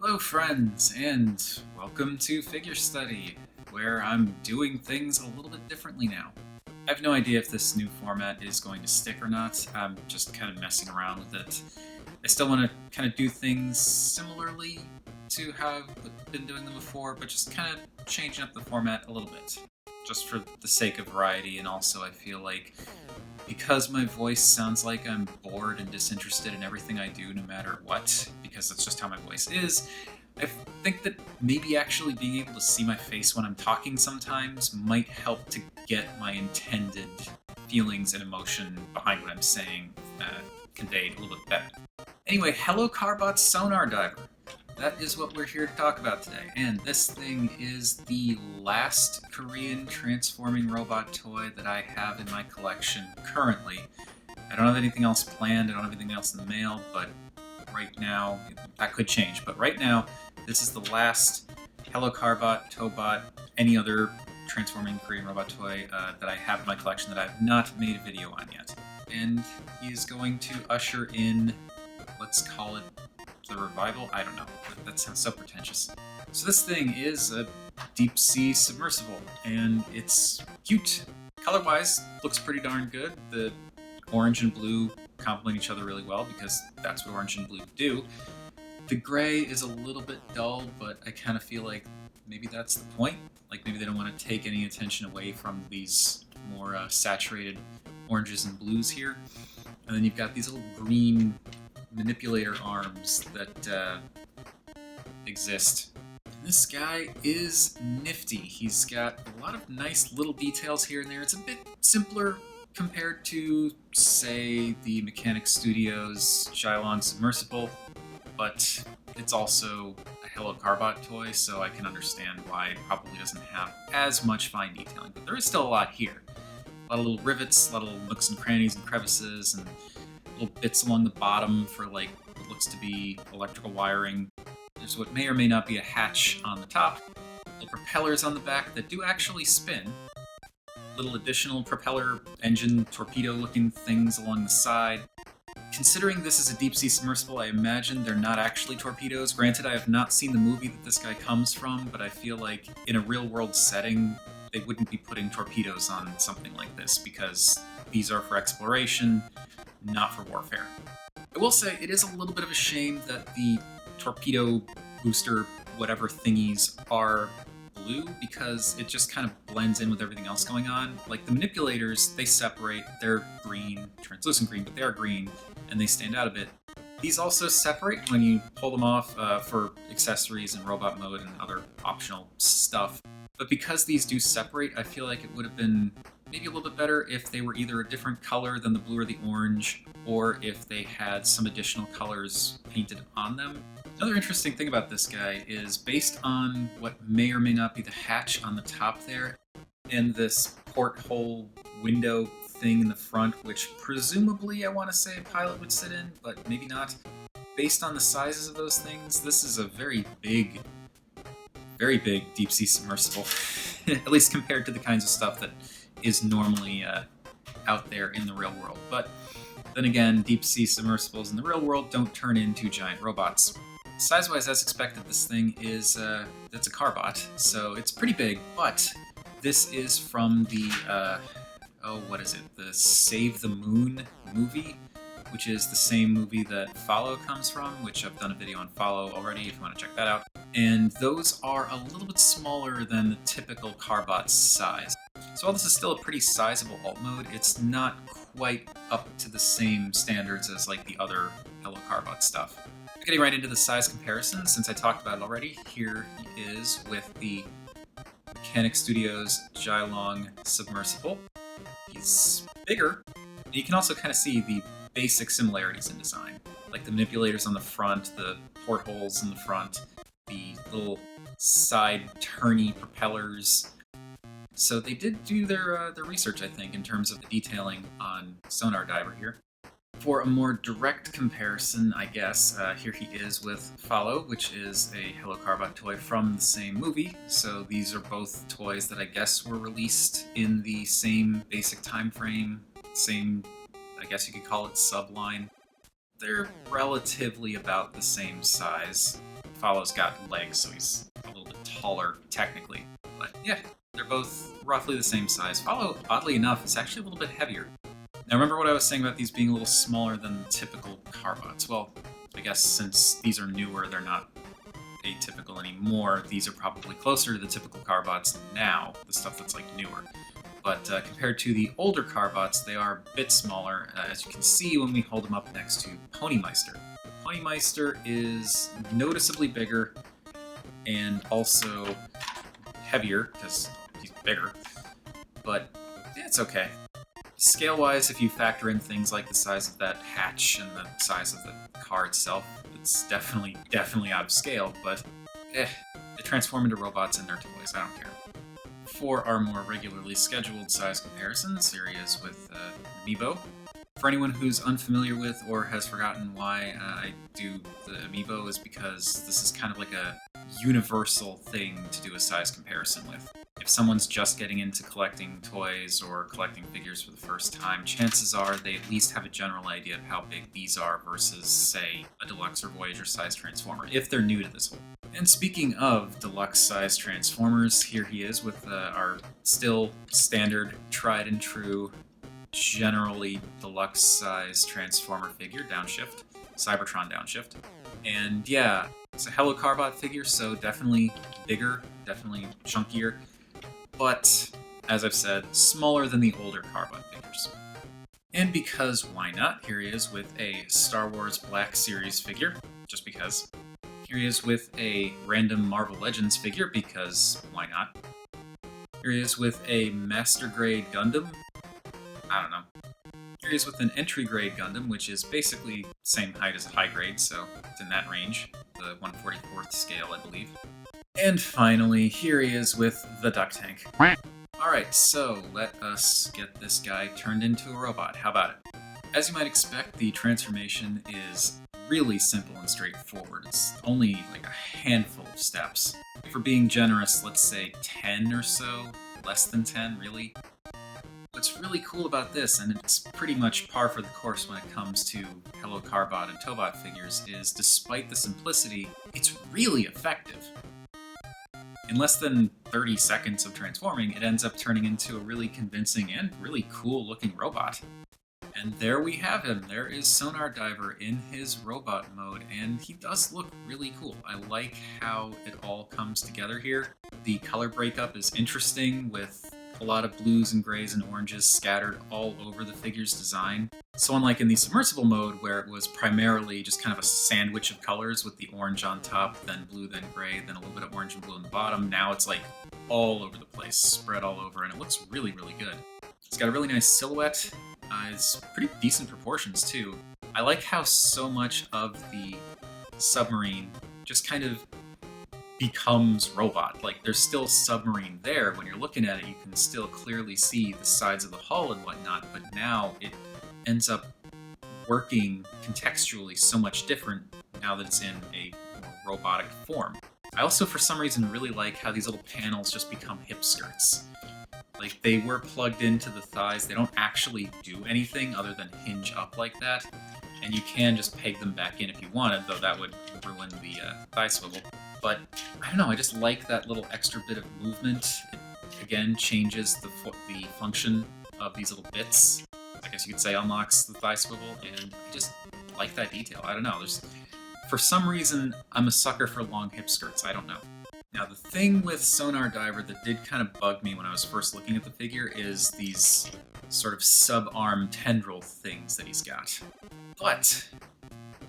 Hello, friends, and welcome to Figure Study, where I'm doing things a little bit differently now. I have no idea if this new format is going to stick or not. I'm just kind of messing around with it. I still want to kind of do things similarly to how I've been doing them before, but just kind of changing up the format a little bit, just for the sake of variety, and also I feel like because my voice sounds like I'm bored and disinterested in everything I do, no matter what, because that's just how my voice is, I think that maybe actually being able to see my face when I'm talking sometimes might help to get my intended feelings and emotion behind what I'm saying conveyed a little bit better. Anyway, hello Carbot Sonar Diver. That is what we're here to talk about today, and this thing is the last Korean transforming robot toy that I have in my collection currently. I don't have anything else planned, I don't have anything else in the mail, but right now, that could change, but right now, this is the last Hello Carbot, Tobot, any other transforming Korean robot toy that I have in my collection that I have not made a video on yet. And he is going to usher in, let's call it the revival? I don't know. That sounds so pretentious. So this thing is a deep sea submersible, and it's cute. Color-wise, looks pretty darn good. The orange and blue complement each other really well because that's what orange and blue do. The gray is a little bit dull, but I kind of feel like maybe that's the point. Like maybe they don't want to take any attention away from these more saturated oranges and blues here. And then you've got these little green manipulator arms that exist. This guy is nifty. He's got a lot of nice little details here and there. It's a bit simpler compared to, say, the Mechanic Studios Xylon Submersible, but it's also a Hello Carbot toy, so I can understand why it probably doesn't have as much fine detailing, but there is still a lot here. A lot of little rivets, a lot of little nooks and crannies and crevices, and little bits along the bottom for like what looks to be electrical wiring. There's what may or may not be a hatch on the top, little propellers on the back that do actually spin, little additional propeller engine torpedo looking things along the side. Considering this is a deep sea submersible, I imagine they're not actually torpedoes. Granted, I have not seen the movie that this guy comes from, but I feel like in a real world setting, they wouldn't be putting torpedoes on something like this because these are for exploration, not for warfare. I will say it is a little bit of a shame that the torpedo booster whatever thingies are blue because it just kind of blends in with everything else going on. Like the manipulators, they separate, they're green, translucent green, but they are green and they stand out a bit. These also separate when you pull them off for accessories and robot mode and other optional stuff. But because these do separate, I feel like it would have been maybe a little bit better if they were either a different color than the blue or the orange, or if they had some additional colors painted on them. Another interesting thing about this guy is based on what may or may not be the hatch on the top there, and this porthole window thing in the front, which presumably I want to say a pilot would sit in, but maybe not. Based on the sizes of those things, this is a very big deep sea submersible, at least compared to the kinds of stuff that is normally out there in the real world. But then again, deep sea submersibles in the real world don't turn into giant robots. Size-wise, as expected, this thing is it's a Carbot, so it's pretty big. But this is from the the Save the Moon movie, which is the same movie that Follow comes from, which I've done a video on Follow already if you want to check that out. And those are a little bit smaller than the typical Carbot size. So while this is still a pretty sizable alt mode, it's not quite up to the same standards as like the other Hello Carbot stuff. Getting right into the size comparison, since I talked about it already, here he is with the Mechanic Studios Xylon Submersible. He's bigger, and you can also kind of see the basic similarities in design, like the manipulators on the front, the portholes in the front, the little side turny propellers. So they did do their research, I think, in terms of the detailing on Sonar Diver here. For a more direct comparison, I guess, here he is with Follow, which is a Hello Carbot toy from the same movie. So these are both toys that I guess were released in the same basic time frame, same, I guess you could call it subline. They're relatively about the same size. Follow's got legs, so he's a little bit taller technically. But yeah, they're both roughly the same size. Follow, oddly enough, is actually a little bit heavier. Now remember what I was saying about these being a little smaller than typical Carbots? Well, I guess since these are newer, they're not atypical anymore. These are probably closer to the typical Carbots now, the stuff that's like newer. But compared to the older Carbots, they are a bit smaller, as you can see when we hold them up next to Ponymeister. Ponymeister is noticeably bigger and also heavier, because he's bigger, but it's okay. Scale-wise, if you factor in things like the size of that hatch and the size of the car itself, it's definitely out of scale, but they transform into robots and their toys, I don't care. For our more regularly scheduled size comparisons, here he is with Amiibo. For anyone who's unfamiliar with or has forgotten why I do the Amiibo is because this is kind of like a universal thing to do a size comparison with. If someone's just getting into collecting toys or collecting figures for the first time, chances are they at least have a general idea of how big these are versus, say, a Deluxe or Voyager size Transformer, if they're new to this whole. And speaking of Deluxe size Transformers, here he is with our still standard, tried and true, generally Deluxe size Transformer figure, Downshift, Cybertron Downshift. And yeah, it's a Hello Carbot figure, so definitely bigger, definitely chunkier, but, as I've said, smaller than the older Carbot figures. And because why not, here he is with a Star Wars Black Series figure, just because. Here he is with a random Marvel Legends figure, because why not. Here he is with a Master Grade Gundam, I don't know. Here he is with an Entry Grade Gundam, which is basically the same height as a high grade, so it's in that range, the 1/44th scale, I believe. And finally, here he is with the Duck Tank. Alright, so let us get this guy turned into a robot. How about it? As you might expect, the transformation is really simple and straightforward. It's only like a handful of steps. If we're being generous, let's say 10 or so, less than 10, really. What's really cool about this, and it's pretty much par for the course when it comes to Hello Carbot and Tobot figures, is despite the simplicity, it's really effective. In less than 30 seconds of transforming, it ends up turning into a really convincing and really cool looking robot. And there we have him. There is Sonar Diver in his robot mode, and he does look really cool. I like how it all comes together here. The color breakup is interesting, with a lot of blues and grays and oranges scattered all over the figure's design. So unlike in the submersible mode, where it was primarily just kind of a sandwich of colors with the orange on top, then blue, then gray, then a little bit of orange and blue on the bottom, now it's like all over the place, spread all over, and it looks really, really good. It's got a really nice silhouette. It's pretty decent proportions, too. I like how so much of the submarine just kind of becomes robot. Like, there's still submarine there. When you're looking at it, you can still clearly see the sides of the hull and whatnot, but now it ends up working contextually so much different now that it's in a more robotic form. I also, for some reason, really like how these little panels just become hip skirts. Like, they were plugged into the thighs. They don't actually do anything other than hinge up like that. And you can just peg them back in if you wanted, though that would ruin the thigh swivel. But, I don't know, I just like that little extra bit of movement. It, again, changes the function of these little bits. I guess you could say unlocks the thigh swivel, and I just like that detail. I don't know, for some reason, I'm a sucker for long hip skirts. I don't know. Now, the thing with Sonar Diver that did kind of bug me when I was first looking at the figure is these sort of sub-arm tendril things that he's got. But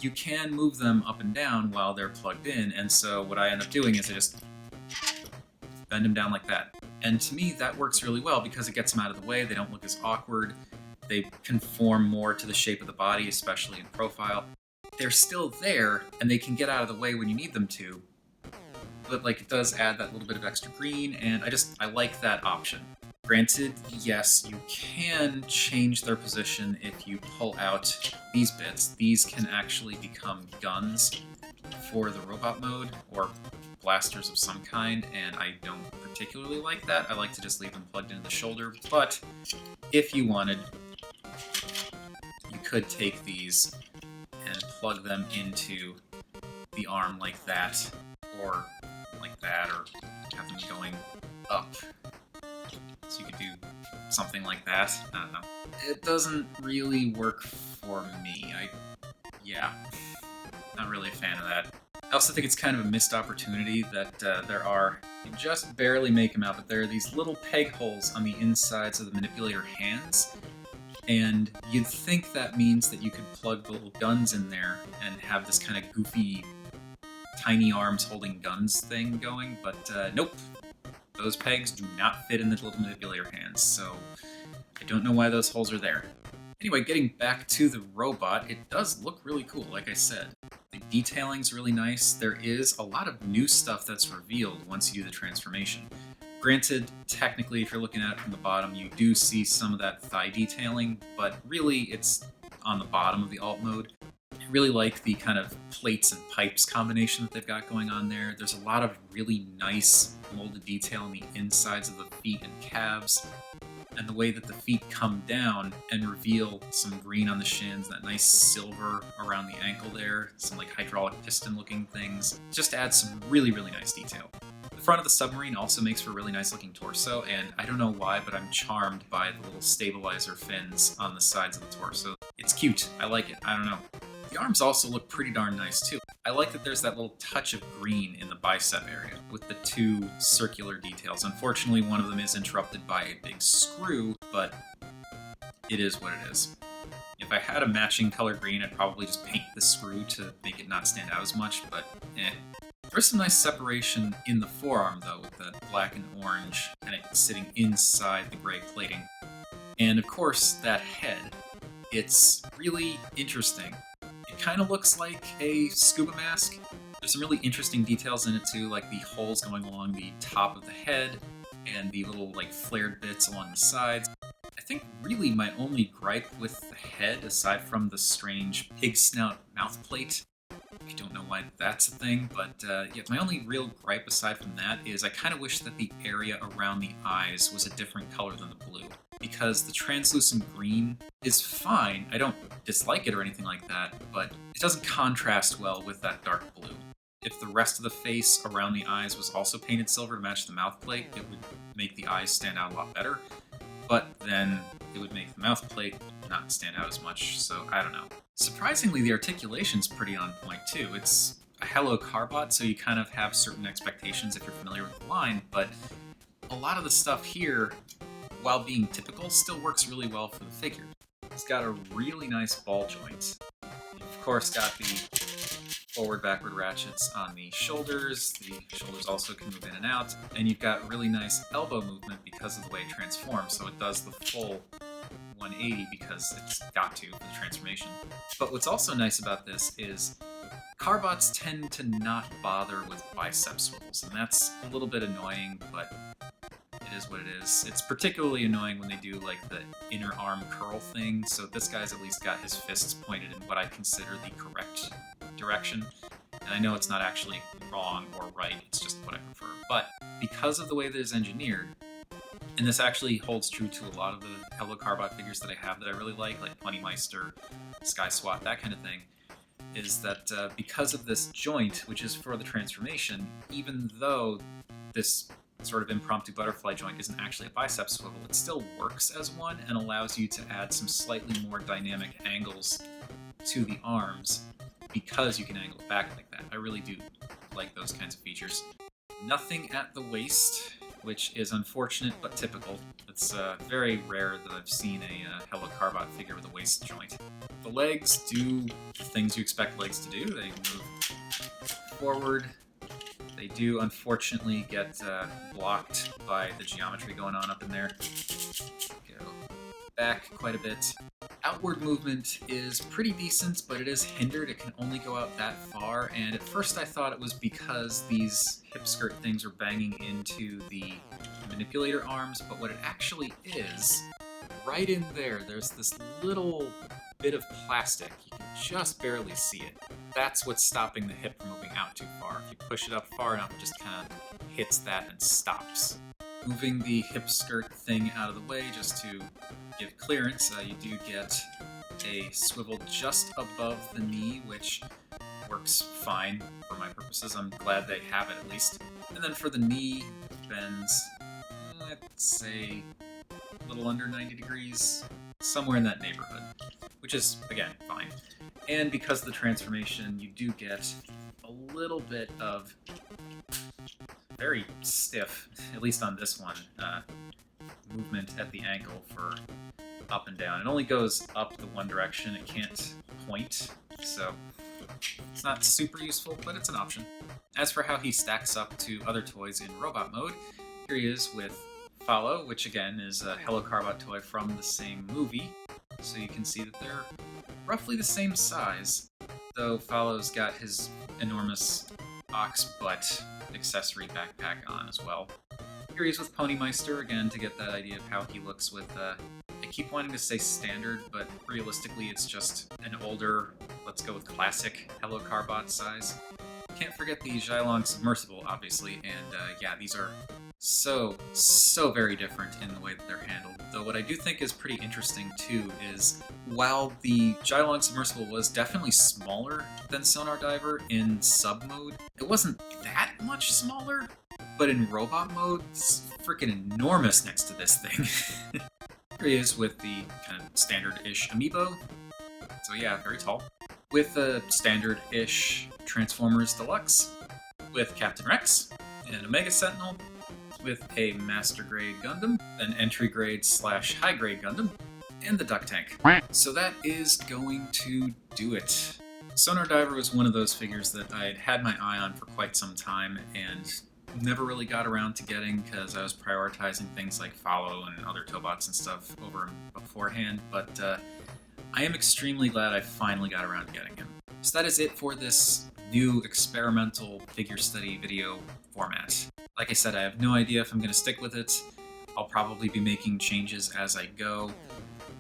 you can move them up and down while they're plugged in, and so what I end up doing is I just bend them down like that. And to me, that works really well because it gets them out of the way, they don't look as awkward, they conform more to the shape of the body, especially in profile. They're still there, and they can get out of the way when you need them to, but like it does add that little bit of extra green, and I like that option. Granted, yes, you can change their position if you pull out these bits. These can actually become guns for the robot mode, or blasters of some kind, and I don't particularly like that. I like to just leave them plugged into the shoulder, but if you wanted, you could take these and plug them into the arm like that, or like that, or have them going up. So you could do something like that. I don't know. It doesn't really work for me. Yeah, not really a fan of that. I also think it's kind of a missed opportunity that there are, you just barely make them out, but there are these little peg holes on the insides of the manipulator hands, and you'd think that means that you could plug the little guns in there and have this kind of goofy, tiny arms holding guns thing going, but nope. Those pegs do not fit in the little manipulator hands, so I don't know why those holes are there. Anyway, getting back to the robot, it does look really cool, like I said. The detailing's really nice. There is a lot of new stuff that's revealed once you do the transformation. Granted, technically, if you're looking at it from the bottom, you do see some of that thigh detailing, but really it's on the bottom of the alt mode. I really like the kind of plates and pipes combination that they've got going on there. There's a lot of really nice molded detail on the insides of the feet and calves, and the way that the feet come down and reveal some green on the shins, that nice silver around the ankle there, some like hydraulic piston looking things, just adds some really, really nice detail. The front of the submarine also makes for a really nice looking torso, and I don't know why, but I'm charmed by the little stabilizer fins on the sides of the torso. It's cute. I like it. I don't know. The arms also look pretty darn nice too. I like that there's that little touch of green in the bicep area with the two circular details. Unfortunately, one of them is interrupted by a big screw, but it is what it is. If I had a matching color green, I'd probably just paint the screw to make it not stand out as much, but eh. There's some nice separation in the forearm though, with the black and orange kind of sitting inside the gray plating. And of course, that head. It's really interesting. It kind of looks like a scuba mask. There's some really interesting details in it too, like the holes going along the top of the head and the little like flared bits along the sides. I think really my only gripe with the head, aside from the strange pig snout mouth plate, I don't know why that's a thing, but yeah, my only real gripe aside from that is I kind of wish that the area around the eyes was a different color than the blue. Because the translucent green is fine, I don't dislike it or anything like that, but it doesn't contrast well with that dark blue. If the rest of the face around the eyes was also painted silver to match the mouth plate, it would make the eyes stand out a lot better, but then it would make the mouth plate not stand out as much, so I don't know. Surprisingly, the articulation's pretty on point too. It's a Hello Carbot, so you kind of have certain expectations if you're familiar with the line, but a lot of the stuff here, while being typical, still works really well for the figure. It's got a really nice ball joint. You've of course got the forward-backward ratchets on the shoulders. The shoulders also can move in and out. And you've got really nice elbow movement because of the way it transforms, so it does the full 180 because it's got to for the transformation. But what's also nice about this is Carbots tend to not bother with bicep swivels, and that's a little bit annoying, but it is what it is. It's particularly annoying when they do like the inner arm curl thing, so this guy's at least got his fists pointed in what I consider the correct direction. And I know it's not actually wrong or right, it's just what I prefer. But because of the way that it's engineered, and this actually holds true to a lot of the Hello Carbot figures that I have that I really like Punnymeister, Sky Swat, that kind of thing, is that because of this joint, which is for the transformation, even though this sort of impromptu butterfly joint isn't actually a bicep swivel, it still works as one and allows you to add some slightly more dynamic angles to the arms because you can angle it back like that. I really do like those kinds of features. Nothing at the waist, which is unfortunate but typical. It's very rare that I've seen a Hello Carbot figure with a waist joint. The legs do the things you expect legs to do. They move forward. They do unfortunately get blocked by the geometry going on up in there. Go back quite a bit. Outward movement is pretty decent, but it is hindered. It can only go out that far, and at first I thought it was because these hip skirt things are banging into the manipulator arms, but what it actually is, right in there, there's this little bit of plastic. You can just barely see it. That's what's stopping the hip from moving out too far. If you push it up far enough, it just kind of hits that and stops. Moving the hip skirt thing out of the way just to give clearance, you do get a swivel just above the knee, which works fine for my purposes. I'm glad they have it at least. And then for the knee bends, let's say a little under 90 degrees, somewhere in that neighborhood, which is, again, fine. And because of the transformation, you do get a little bit of very stiff, at least on this one, movement at the ankle for up and down. It only goes up the one direction, it can't point, so it's not super useful, but it's an option. As for how he stacks up to other toys in robot mode, here he is with Follow, which again is a Hello Carbot toy from the same movie, so you can see that they're roughly the same size, though Follow's got his enormous ox butt accessory backpack on as well. Here he is with Ponymeister, again, to get that idea of how he looks with, I keep wanting to say standard, but realistically it's just an older, let's go with classic Hello Carbot size. Can't forget the Zhylong Submersible, obviously, and yeah, these are so very different in the way that they're handled. Though what I do think is pretty interesting too is, while the Zhylong Submersible was definitely smaller than Sonar Diver in sub mode, it wasn't that much smaller, but in robot mode, it's freaking enormous next to this thing. Here he is with the kind of standard-ish amiibo. So yeah, very tall. With a standard-ish Transformers Deluxe, with Captain Rex, and a Mega Sentinel, with a Master Grade Gundam, an Entry Grade / High Grade Gundam, and the Duck Tank. So that is going to do it. Sonar Diver was one of those figures that I'd had my eye on for quite some time, and never really got around to getting because I was prioritizing things like Follow and other Tobots and stuff over beforehand, but I am extremely glad I finally got around to getting him. So that is it for this new experimental figure study video format. Like I said, I have no idea if I'm going to stick with it. I'll probably be making changes as I go.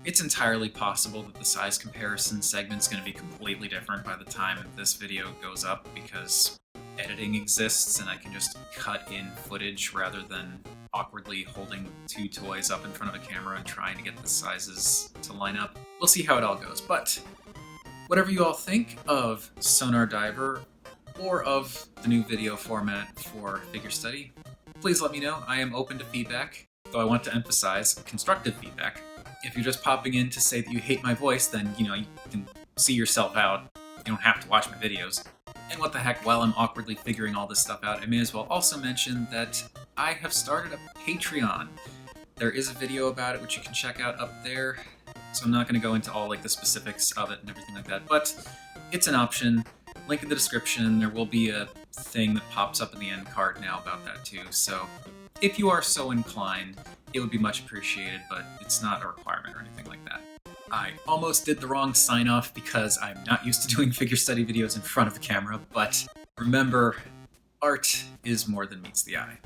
It's entirely possible that the size comparison segment's going to be completely different by the time this video goes up, because editing exists and I can just cut in footage rather than awkwardly holding two toys up in front of a camera and trying to get the sizes to line up. We'll see how it all goes, but whatever you all think of Sonar Diver or of the new video format for figure study, please let me know. I am open to feedback, though I want to emphasize constructive feedback. If you're just popping in to say that you hate my voice, then, you can see yourself out. You don't have to watch my videos. And what the heck, while I'm awkwardly figuring all this stuff out, I may as well also mention that I have started a Patreon. There is a video about it which you can check out up there, so I'm not going to go into all the specifics of it and everything like that, but it's an option. Link in the description. There will be a thing that pops up in the end card now about that too, so if you are so inclined, it would be much appreciated, but it's not a requirement or anything like that. I almost did the wrong sign-off because I'm not used to doing figure study videos in front of the camera, but remember, art is more than meets the eye.